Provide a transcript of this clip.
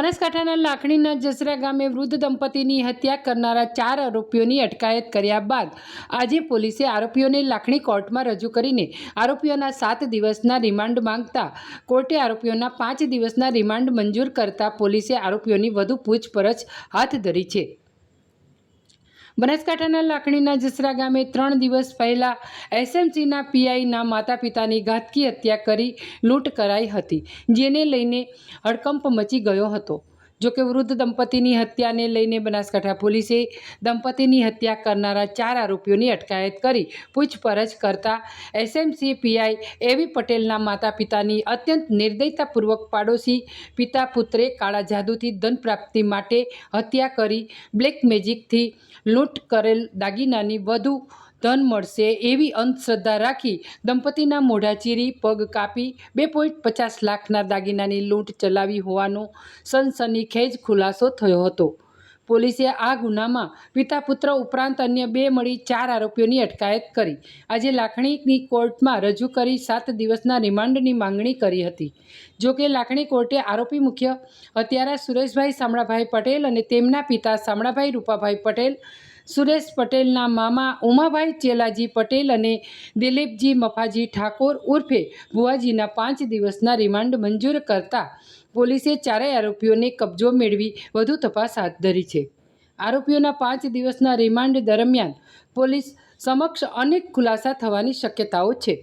બનાસકાંઠાના લાખણીના જસરા ગામે વૃદ્ધ દંપતીની હત્યા કરનારા 4 આરોપીઓની અટકાયત કર્યા બાદ આજે પોલીસે આરોપીઓને લાખણી કોર્ટમાં રજૂ કરીને આરોપીઓના 7 દિવસના રિમાન્ડ માંગતા કોર્ટે આરોપીઓના 5 દિવસના રિમાન્ડ મંજૂર કરતા પોલીસે આરોપીઓની વધુ પૂછપરછ હાથ ધરી છે। બનાસકાંઠાના લાખણીના જસરા ગામે 3 દિવસ પહેલા એસએમસીના પીઆઈના માતા પિતાની ઘાતકી હત્યા કરી લૂંટ કરાઈ હતી, જેને લઈને હડકંપ મચી ગયો હતો। જોકે વૃદ્ધ દંપતીની હત્યાને લઈને બનાસકાંઠા પોલીસે દંપતીની હત્યા કરનારા 4 આરોપીઓની અટકાયત કરી પૂછપરછ કરતા એસએમસી પીઆઈ એવી પટેલના માતા પિતાની અત્યંત નિર્દયતાપૂર્વક પાડોશી પિતા પુત્રે કાળા જાદુથી ધન પ્રાપ્તિ માટે હત્યા કરી બ્લેક મેજિકથી લૂંટ કરેલ દાગીનાની વધુ ધન મળશે એવી અંધશ્રદ્ધા રાખી દંપતીના મોઢા ચીરી પગ કાપી 2.50 લાખના દાગીનાની લૂંટ ચલાવી હોવાનો સનસનીખેજ ખુલાસો થયો હતો। પોલીસે આ ગુનામાં પિતા પુત્ર ઉપરાંત અન્ય 2 મળી 4 આરોપીઓની અટકાયત કરી આજે લાખણીની કોર્ટમાં રજૂ કરી 7 દિવસના રિમાન્ડની માંગણી કરી હતી। જોકે લાખણી કોર્ટે આરોપી મુખ્ય હત્યારા સુરેશભાઈ શામળાભાઈ પટેલ અને તેમના પિતા શામળાભાઈ રૂપાભાઈ પટેલ, સુરેશ પટેલના મામા ઉમાભાઈ ચેલાજી પટેલ અને દિલીપજી મફાજી ઠાકોર ઉર્ફે ભુવાજીના 5 દિવસના રિમાન્ડ મંજૂર કરતા પોલીસે 4 આરોપીઓને કબજો મેળવી વધુ તપાસ હાથ ધરી છે। આરોપીઓના 5 દિવસના રિમાન્ડ દરમિયાન પોલીસ સમક્ષ અનેક ખુલાસા થવાની શક્યતાઓ છે।